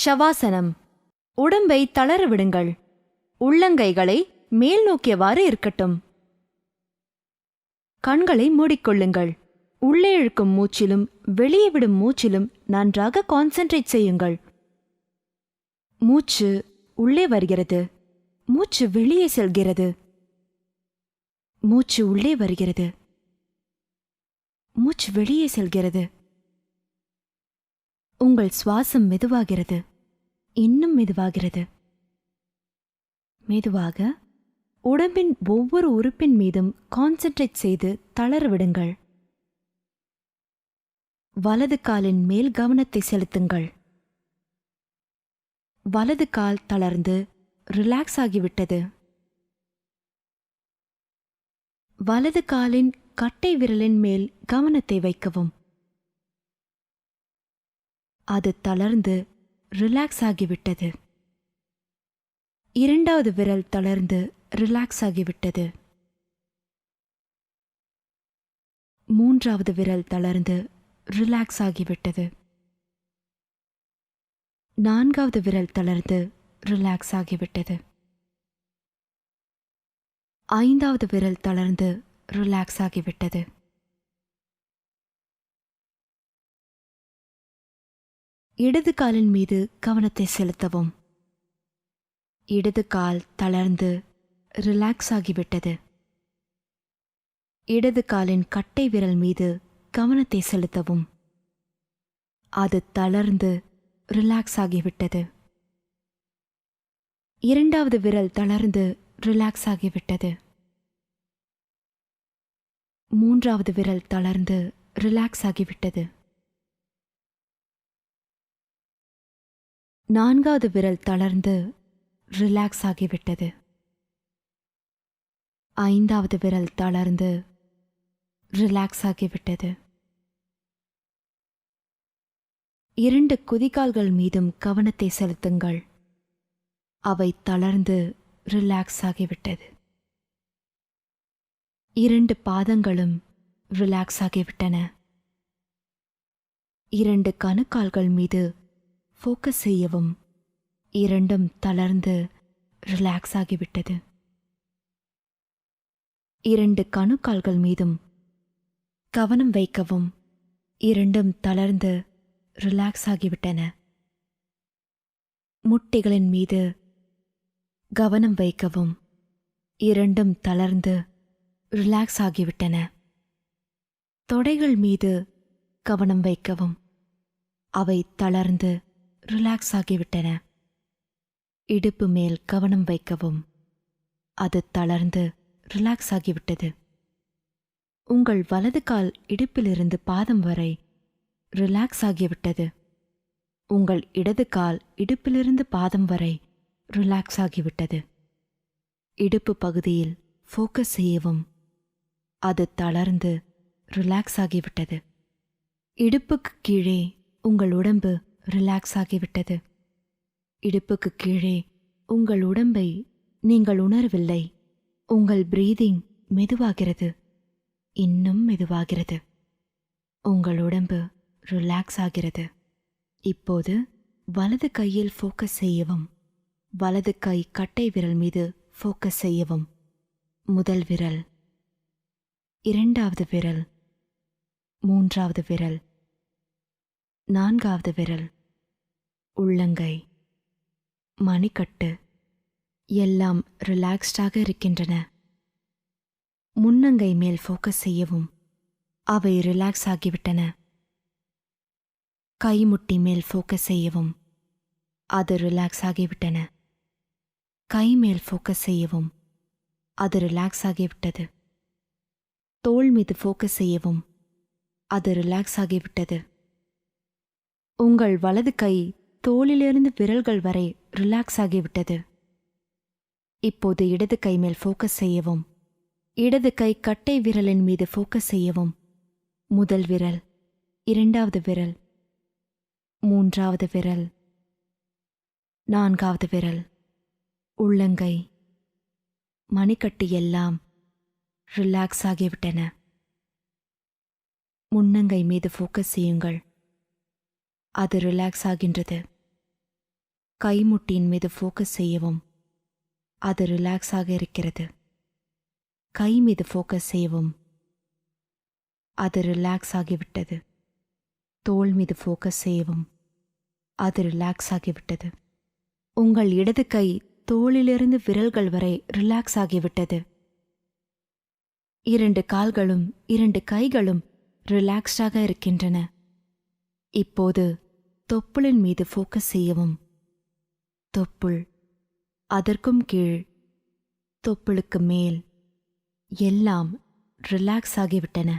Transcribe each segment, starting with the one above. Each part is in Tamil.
ஷவாசனம். உடம்பை தளர விடுங்கள். உள்ளங்கைகளை மேல் நோக்கியவாறு இருக்கட்டும். கண்களை மூடிக்கொள்ளுங்கள். உள்ளே இழுக்கும் மூச்சிலும் வெளியே விடும் மூச்சிலும் நன்றாக கான்சென்ட்ரேட் செய்யுங்கள். மூச்சு உள்ளே வருகிறது, மூச்சு வெளியே செல்கிறது. மூச்சு உள்ளே வருகிறது, மூச்சு வெளியே செல்கிறது. உங்கள் சுவாசம் மெதுவாகிறது, இன்னும் மெதுவாகிறது. மெதுவாக உடம்பின் ஒவ்வொரு உறுப்பின் மீதும் கான்சென்ட்ரேட் செய்து தளர விடுங்கள். வலது காலின் மேல் கவனத்தை செலுத்துங்கள். வலது கால் தளர்ந்து ரிலாக்ஸ் ஆகிவிட்டது. வலது காலின் கட்டை விரலின் மேல் கவனத்தை வைக்கவும். அது தளர்ந்து ரிலாக்ஸ் ஆகிவிட்டது. இரண்டாவது விரல் தளர்ந்து ரிலாக்ஸ் ஆகிவிட்டது. மூன்றாவது விரல் தளர்ந்து ரிலாக்ஸ் ஆகிவிட்டது. நான்காவது விரல் தளர்ந்து ரிலாக்ஸ் ஆகிவிட்டது. ஐந்தாவது விரல் தளர்ந்து ரிலாக்ஸ் ஆகிவிட்டது. இடது காலின் மீது கவனத்தை செலுத்தவும். இடது கால் தளர்ந்து ரிலாக்ஸ் ஆகிவிட்டது. இடது காலின் கட்டை விரல் மீது கவனத்தை செலுத்தவும். அது தளர்ந்து ரிலாக்ஸ் ஆகிவிட்டது. இரண்டாவது விரல் தளர்ந்து ரிலாக்ஸ் ஆகிவிட்டது. மூன்றாவது விரல் தளர்ந்து ரிலாக்ஸ் ஆகிவிட்டது. நான்காவது விரல் தளர்ந்து ரிலாக்ஸ் ஆகிவிட்டது. ஐந்தாவது விரல் தளர்ந்து ரிலாக்ஸ் ஆகிவிட்டது. இரண்டு குதிகால்கள் மீதும் கவனத்தை செலுத்துங்கள். அவை தளர்ந்து ரிலாக்ஸ் ஆகிவிட்டது. இரண்டு பாதங்களும் ரிலாக்ஸ் ஆகிவிட்டன. இரண்டு கணுக்கால்கள் மீது ஃபோக்கஸ் செய்யவும். இரண்டும் தளர்ந்து ரிலாக்ஸ் ஆகிவிட்டது. இரண்டு கணுக்கால்கள் மீதும் கவனம் வைக்கவும். இரண்டும் தளர்ந்து ரிலாக்ஸ் ஆகிவிட்டன. முட்டிகளின் மீது கவனம் வைக்கவும். இரண்டும் தளர்ந்து ரிலாக்ஸ் ஆகிவிட்டன. தொடைகள் மீது கவனம் வைக்கவும். அவை தளர்ந்து ரிலாக்ஸ் ஆகிவிட்டன. இடுப்பு மேல் கவனம் வைக்கவும். அது தளர்ந்து ரிலாக்ஸ் ஆகிவிட்டது. உங்கள் வலது கால் இடுப்பிலிருந்து பாதம் வரை ரிலாக்ஸ் ஆகிவிட்டது. உங்கள் இடது கால் இடுப்பிலிருந்து பாதம் வரை ரிலாக்ஸ் ஆகிவிட்டது. இடுப்பு பகுதியில் ஃபோக்கஸ் செய்யவும். அது தளர்ந்து ரிலாக்ஸ் ஆகிவிட்டது. இடுப்புக்கு கீழே உங்கள் உடம்பு ரிலாக்ஸ் ஆகிவிட்டது. இடுப்புக்கு கீழே உங்கள் உடம்பை நீங்கள் உணரவில்லை. உங்கள் பிரீதிங் மெதுவாகிறது, இன்னும் மெதுவாகிறது. உங்கள் உடம்பு ரிலாக்ஸ் ஆகிறது. இப்போது வலது கையில் ஃபோக்கஸ் செய்யவும். வலது கை கட்டை விரல் மீது ஃபோக்கஸ் செய்யவும். முதல் விரல், இரண்டாவது விரல், மூன்றாவது விரல், நான்காவது விரல், உள்ளங்கை, மணிக்கட்டு எல்லாம் ரிலாக்ஸ்டாக இருக்கின்றன. முன்னங்கை மேல் ஃபோக்கஸ் செய்யவும். அவை ரிலாக்ஸ் ஆகிவிட்டன. கைமுட்டி மேல் ஃபோக்கஸ் செய்யவும். அது ரிலாக்ஸ் ஆகிவிட்டன. கை மேல் ஃபோக்கஸ் செய்யவும். அது ரிலாக்ஸ் ஆகிவிட்டது. தோள் மீது ஃபோக்கஸ் செய்யவும். அது ரிலாக்ஸ் ஆகிவிட்டது. உங்கள் வலது கை தோளிலிருந்து விரல்கள் வரை ரிலாக்ஸ் ஆகிவிட்டது. இப்போது இடது கை மேல் ஃபோக்கஸ் செய்யவும். இடது கை கட்டை விரலின் மீது ஃபோக்கஸ் செய்யவும். முதல் விரல், இரண்டாவது விரல், மூன்றாவது விரல், நான்காவது விரல், உள்ளங்கை, மணிக்கட்டு எல்லாம் ரிலாக்ஸ் ஆகிவிட்டன. முன்னங்கை மீது ஃபோக்கஸ் செய்யுங்கள். அது ரிலாக்ஸ் ஆகின்றது. கைமுட்டியின் மீது ஃபோக்கஸ் செய்யவும். அது ரிலாக்ஸாக இருக்கிறது. கை மீது ஃபோக்கஸ் செய்யவும். அது ரிலாக்ஸ் ஆகிவிட்டது. தோள் மீது ஃபோக்கஸ் செய்யவும். அது ரிலாக்ஸ் ஆகிவிட்டது. உங்கள் இடது கை தோளிலிருந்து விரல்கள் வரை ரிலாக்ஸ் ஆகிவிட்டது. 2 கால்களும் 2 கைகளும் ரிலாக்ஸ்டாக இருக்கின்றன. இப்போது தொப்புளின் மீது ஃபோக்கஸ் செய்யவும். தொப்புள், அதற்கும் கீழ், தொப்புளுக்கு மேல் எல்லாம் ரிலாக்ஸ் ஆகிவிட்டன.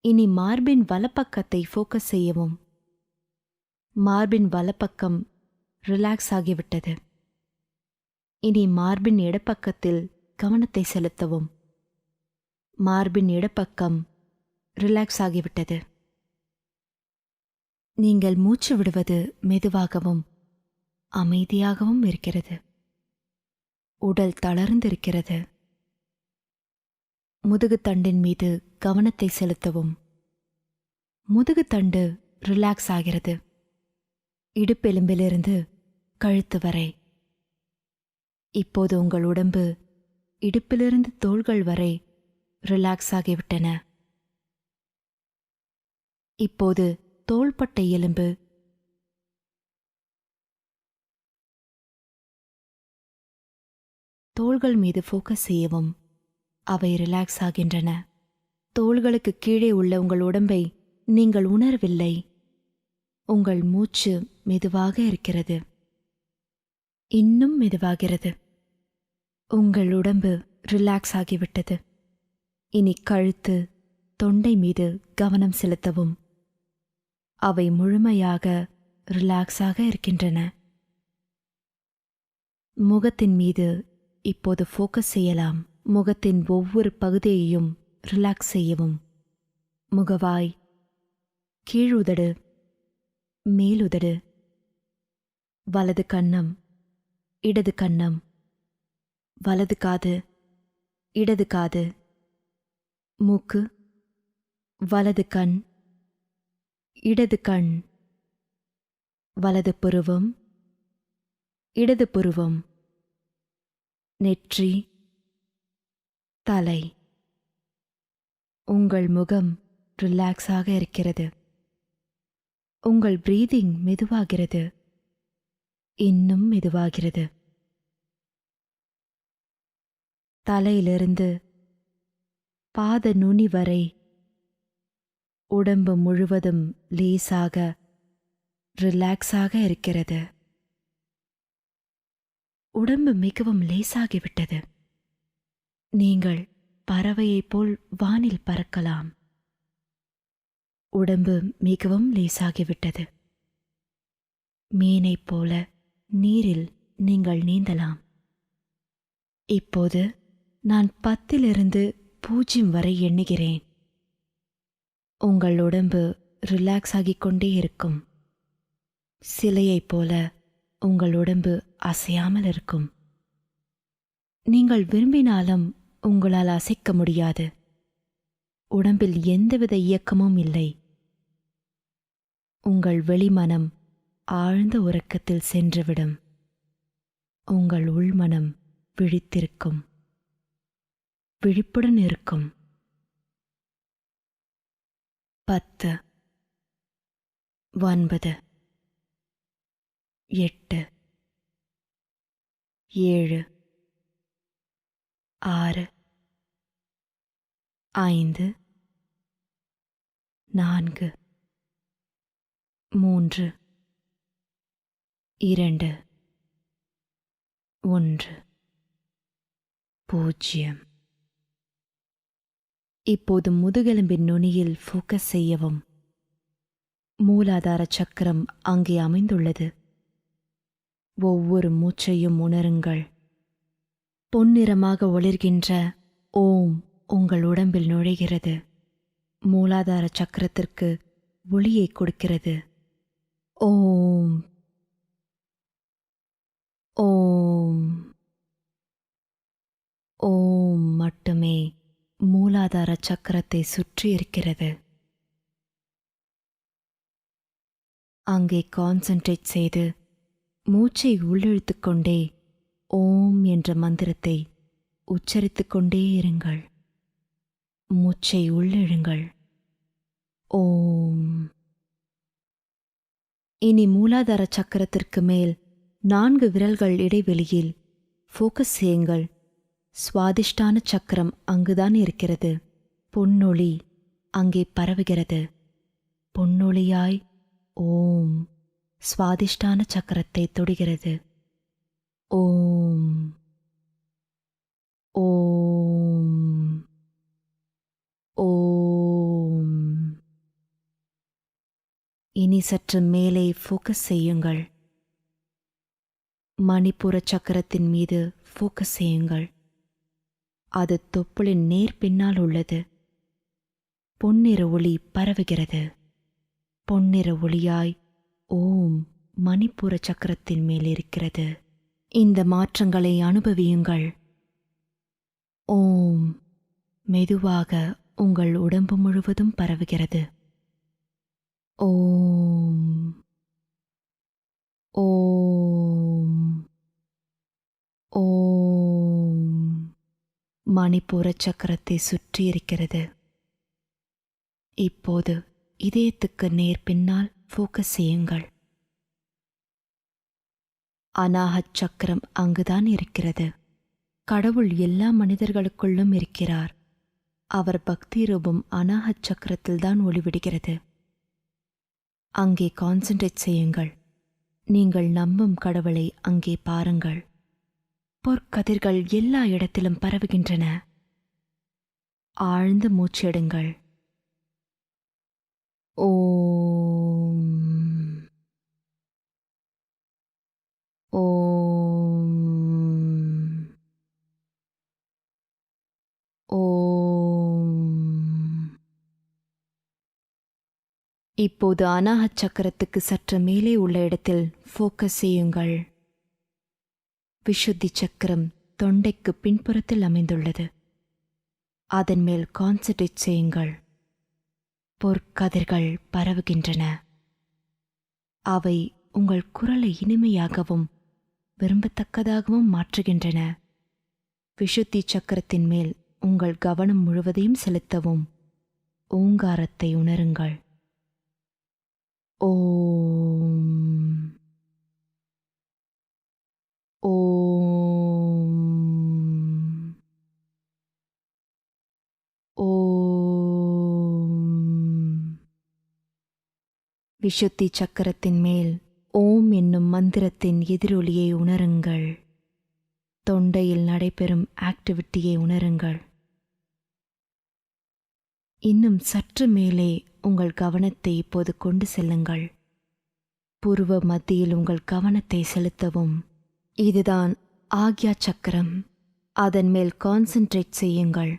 இனி மார்பின் வலப்பக்கத்தை ஃபோக்கஸ் செய்யவும். மார்பின் வலப்பக்கம் ரிலாக்ஸ் ஆகிவிட்டது. இனி மார்பின் இடப்பக்கத்தில் கவனத்தை செலுத்தவும். மார்பின் இடப்பக்கம் ரிலாக்ஸ் ஆகிவிட்டது. நீங்கள் மூச்சு விடுவது மெதுவாகவும் அமைதியாகவும் இருக்கிறது. உடல் தளர்ந்திருக்கிறது. முதுகுத்தண்டின் மீது கவனத்தை செலுத்தவும். முதுகுத்தண்டு ரிலாக்ஸ் ஆகிறது. இடுப்பெலும்பிலிருந்து கழுத்து வரை. இப்போது உங்கள் உடம்பு இடுப்பிலிருந்து தோள்கள் வரை ரிலாக்ஸ் ஆகிவிட்டன. இப்போது தோள்பட்டை எலும்பு, தோள்கள் மீது ஃபோக்கஸ் செய்யவும். அவை ரிலாக்ஸ் ஆகின்றன. தோள்களுக்கு கீழே உள்ள உங்கள் உடம்பை நீங்கள் உணரவில்லை. உங்கள் மூச்சு மெதுவாக இருக்கிறது. இன்னும் மெதுவாகிறது. உங்கள் உடம்பு ரிலாக்ஸ் ஆகிவிட்டது. இனி கழுத்து, தொண்டை மீது கவனம் செலுத்தவும். அவை முழுமையாக ரிலாக்ஸாக இருக்கின்றன. முகத்தின் மீது இப்போது ஃபோக்கஸ் செய்யலாம். முகத்தின் ஒவ்வொரு பகுதியையும் ரிலாக்ஸ் செய்யவும். முகவாய், கீழுதடு, மேலுதடு, வலது கன்னம், இடது கன்னம், வலது காது, இடது காது, மூக்கு, வலது கண், இடது கண், வலது புருவம், இடது புருவம், நெற்றி, தலை. உங்கள் முகம் ரிலாக்ஸாக இருக்கிறது. உங்கள் பிரீதிங் மெதுவாகிறது. இன்னும் மெதுவாகிறது. தலையிலிருந்து பாத நுனி வரை உடம்பு முழுவதும் லேசாக ரிலாக்ஸாக இருக்கிறது. உடம்பு மிகவும் லேசாகிவிட்டது. நீங்கள் பறவையைப் போல் வானில் பறக்கலாம். உடம்பு மிகவும் லேசாகிவிட்டது. மீனைப் போல நீரில் நீங்கள் நீந்தலாம். இப்போது நான் 10 0 வரை எண்ணுகிறேன். உங்கள் உடம்பு ரிலாக்ஸ் ஆகிக் கொண்டே இருக்கும். சிலையைப் போல உங்கள் உடம்பு அசையாமல் இருக்கும். நீங்கள் விரும்பினாலும் உங்களால் அசைக்க முடியாது. உடம்பில் எந்தவித இயக்கமும் இல்லை. உங்கள் வெளிமனம் ஆழ்ந்த உறக்கத்தில் சென்றுவிடும். உங்கள் உள்மனம் விழித்திருக்கும், விழிப்புடன் இருக்கும். 10, 9, 8, 7, 6, 5, 4, 3, 2, 1, 0. இப்போது முதுகெலும்பின் நுனியில் ஃபோக்கஸ் செய்யவும். மூலாதார சக்கரம் அங்கே அமைந்துள்ளது. ஒவ்வொரு மூச்சையும் உணருங்கள். பொன்னிறமாக ஒளிர்கின்ற ஓம் உங்கள் உடம்பில் நுழைகிறது. மூலாதார சக்கரத்திற்கு ஒளியை கொடுக்கிறது. ஓம், ஓம், ஓம் மட்டுமே மூலாதார சக்கரத்தை சுற்றி இருக்கிறது. அங்கே கான்சென்ட்ரேட் செய்து மூச்சை உள்ளிழுத்துக் கொண்டே ஓம் என்ற மந்திரத்தை உச்சரித்துக் கொண்டே இருங்கள். மூச்சை உள்ளிழுங்கள். ஓம். இனி மூலாதார சக்கரத்திற்கு மேல் 4 விரல்கள் இடைவெளியில் ஃபோக்கஸ் செய்யுங்கள். சுவாதிஷ்டான சக்கரம் அங்குதான் இருக்கிறது. பொன்னொளி அங்கே பரவுகிறது. பொன்னொளியாய் ஓம் சுவாதிஷ்டான சக்கரத்தை தொடுகிறது. ஓம் ஓம் ஓம். இனி சற்று மேலே ஃபோக்கஸ் செய்யுங்கள். மணிப்புர சக்கரத்தின் மீது ஃபோக்கஸ் செய்யுங்கள். அது தொப்புளின் நேர் பின்னால் உள்ளது. பொன்னிற ஒளி பரவுகிறது. பொன்னிற ஒளியாய் ஓம் மணிப்புர சக்கரத்தின் மேல் இருக்கிறது. இந்த மாற்றங்களை அனுபவியுங்கள். ஓம் மெதுவாக உங்கள் உடம்பு முழுவதும் பரவுகிறது. ஓம் ஓம் ஓம். மணிப்புர சக்கரத்தை சுற்றி இருக்கிறது. இப்போது இதயத்துக்கு நேர் பின்னால் ஃபோக்கஸ் செய்யுங்கள். அநாஹத் சக்கரம் அங்குதான் இருக்கிறது. கடவுள் எல்லா மனிதர்களுக்குள்ளும் இருக்கிறார். அவர் பக்தி ரூபம் அநாஹத் சக்கரத்தில்தான் ஒளிவிடுகிறது. அங்கே கான்சென்ட்ரேட் செய்யுங்கள். நீங்கள் நம்பும் கடவுளை அங்கே பாருங்கள். பொற்கதிர்கள் எல்லா இடத்திலும் பரவுகின்றன. ஆழ்ந்து மூச்செடுங்கள். ஓம் ஓம் ஓம். இப்போது அநாஹத் சக்கரத்துக்கு சற்று மேலே உள்ள இடத்தில் ஃபோக்கஸ் செய்யுங்கள். விஷுத்தி சக்கரம் தொண்டைக்கு பின்புறத்தில் அமைந்துள்ளது. அதன் மேல் கான்சென்ட்ரேட் செய்யுங்கள். பொற்கதிர்கள் பரவுகின்றன. அவை உங்கள் குரலை இனிமையாகவும் விரும்பத்தக்கதாகவும் மாற்றுகின்றன. விஷுத்தி சக்கரத்தின் மேல் உங்கள் கவனம் முழுவதையும் செலுத்தவும் ஓங்காரத்தை உணருங்கள். ஓம் ஓம் ஓம். விஷுத்தி சக்கரத்தின் மேல் ஓம் என்னும் மந்திரத்தின் எதிரொலியை உணருங்கள். தொண்டையில் நடைபெறும் ஆக்டிவிட்டியை உணருங்கள். இன்னும் சற்று மேலே உங்கள் கவனத்தை இப்போது கொண்டு செல்லுங்கள். புருவ மத்தியில் உங்கள் கவனத்தை செலுத்தவும். இதுதான் ஆக்யா சக்கரம். அதன் மேல் கான்சென்ட்ரேட் செய்யுங்கள்.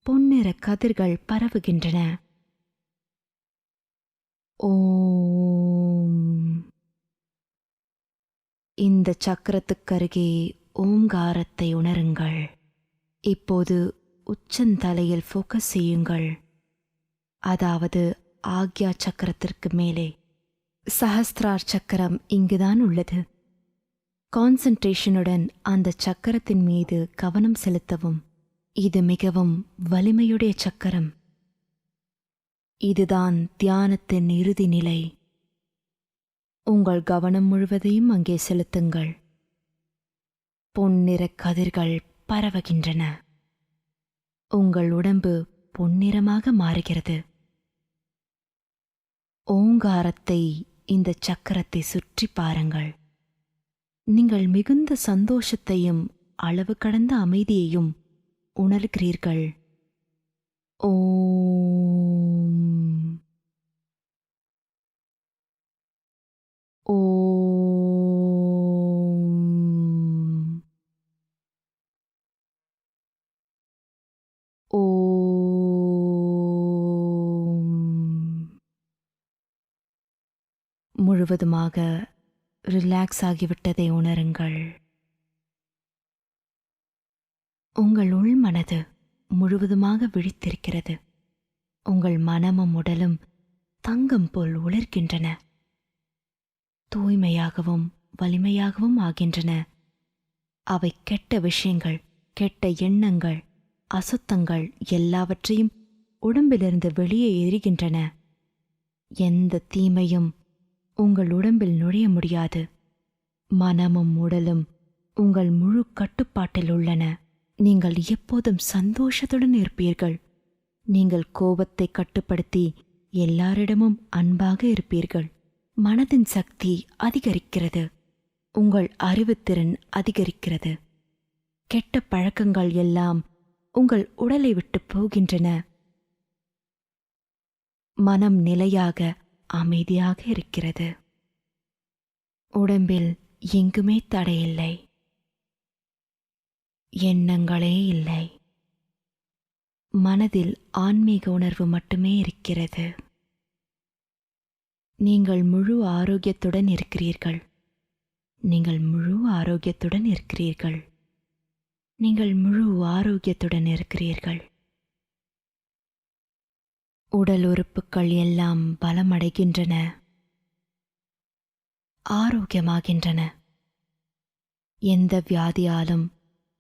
பொன்னிற கதிர்கள் பரவுகின்றன. ஓம். இந்த சக்கரத்துக்கருகே ஓங்காரத்தை உணருங்கள். இப்போது உச்சந்தலையில் ஃபோக்கஸ் செய்யுங்கள். அதாவது ஆக்யா சக்கரத்திற்கு மேலே. சஹஸ்ரார் சக்கரம் இங்குதான் உள்ளது. கான்சென்ட்ரேஷனுடன் அந்த சக்கரத்தின் மீது கவனம் செலுத்தவும். இது மிகவும் வலிமையுடைய சக்கரம். இதுதான் தியானத்தின் இறுதி நிலை. உங்கள் கவனம் முழுவதையும் அங்கே செலுத்துங்கள். பொன்னிற கதிர்கள் பரவுகின்றன. உங்கள் உடம்பு பொன்னிறமாக மாறுகிறது. ஓங்காரத்தை இந்த சக்கரத்தை சுற்றி பாருங்கள். நீங்கள் மிகுந்த சந்தோஷத்தையும் அளவு கடந்த அமைதியையும் உணர்கிறீர்கள். ஓம் ஓம் ஓம். முழுவதுமாக ரிலாக்ஸ் ஆகிவிட்டதை உணருங்கள். உங்கள் உள்மனது முழுவதுமாக விழித்திருக்கிறது. உங்கள் மனமும் உடலும் தங்கம் போல் உலர்கின்றன. தூய்மையாகவும் வலிமையாகவும் ஆகின்றன. அவை கெட்ட விஷயங்கள், கெட்ட எண்ணங்கள், அசுத்தங்கள் எல்லாவற்றையும் உடம்பிலிருந்து வெளியே எறிகின்றன. எந்த தீமையும் உங்கள் உடம்பில் நுழைய முடியாது. மனமும் உடலும் உங்கள் முழு கட்டுப்பாட்டில் உள்ளன. நீங்கள் எப்போதும் சந்தோஷத்துடன் இருப்பீர்கள். நீங்கள் கோபத்தை கட்டுப்படுத்தி எல்லாரிடமும் அன்பாக இருப்பீர்கள். மனதின் சக்தி அதிகரிக்கிறது. உங்கள் அறிவுத்திறன் அதிகரிக்கிறது. கெட்ட பழக்கங்கள் எல்லாம் உங்கள் உடலை விட்டு போகின்றன. மனம் நிலையாக அமைதியாக இருக்கிறது. உடம்பில் எங்குமே தடையில்லை. எண்ணங்களே இல்லை. மனதில் ஆன்மீக உணர்வு மட்டுமே இருக்கிறது. நீங்கள் முழு ஆரோக்கியத்துடன் இருக்கிறீர்கள். நீங்கள் முழு ஆரோக்கியத்துடன் இருக்கிறீர்கள். நீங்கள் முழு ஆரோக்கியத்துடன் இருக்கிறீர்கள். உடல் உறுப்புகள் எல்லாம் பலமடைகின்றன, ஆரோக்கியமாகின்றன. எந்த வியாதியாலும்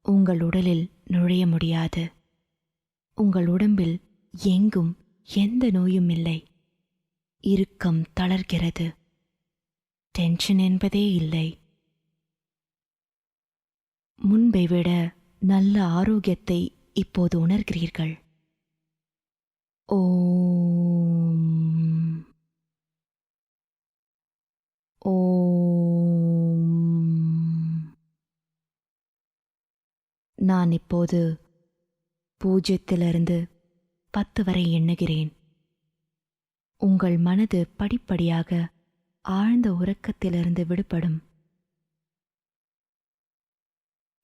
உங்கள் உடலில் நுழைய முடியாது. உங்கள் உடம்பில் எங்கும் எந்த நோயும் இல்லை. இறுக்கம் தளர்கிறது. டென்ஷன் என்பதே இல்லை. முன்பை விட நல்ல ஆரோக்கியத்தை இப்போது உணர்கிறீர்கள். ஓம் ஓம். நான் இப்போது 0 10 வரை எண்ணுகிறேன். உங்கள் மனது படிப்படியாக ஆழ்ந்த உறக்கத்திலிருந்து விடுபடும்.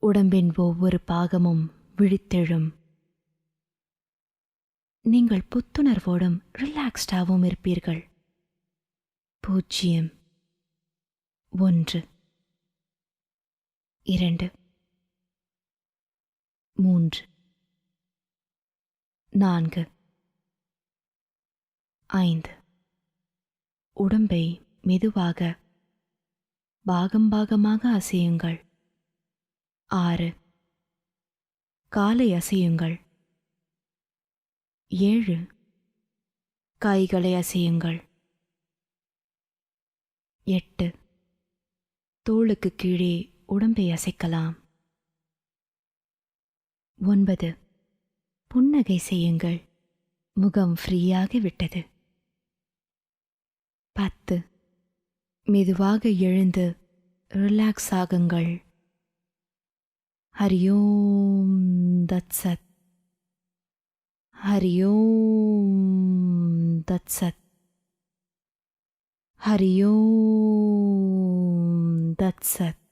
உடம்பின் ஒவ்வொரு பாகமும் விழித்தெழும். நீங்கள் புத்துணர்வோடும் ரிலாக்ஸ்டாகவும் இருப்பீர்கள். 0 1 2 3 4 5. உடம்பை மெதுவாக பாகம் பாகமாக அசையுங்கள். 6. காலை அசையுங்கள். 7. கைகளை அசையுங்கள். 8. தோளுக்கு கீழே உடம்பை அசைக்கலாம். 9. புன்னகை செய்யுங்கள். முகம் ஃப்ரீயாகிவிட்டது. 10. மெதுவாக எழுந்து ரிலாக்ஸ் ஆகுங்கள். ஹரியோம் தத்சத். ஹரியோம் தத்சத். ஹரியோம் தத்சத்.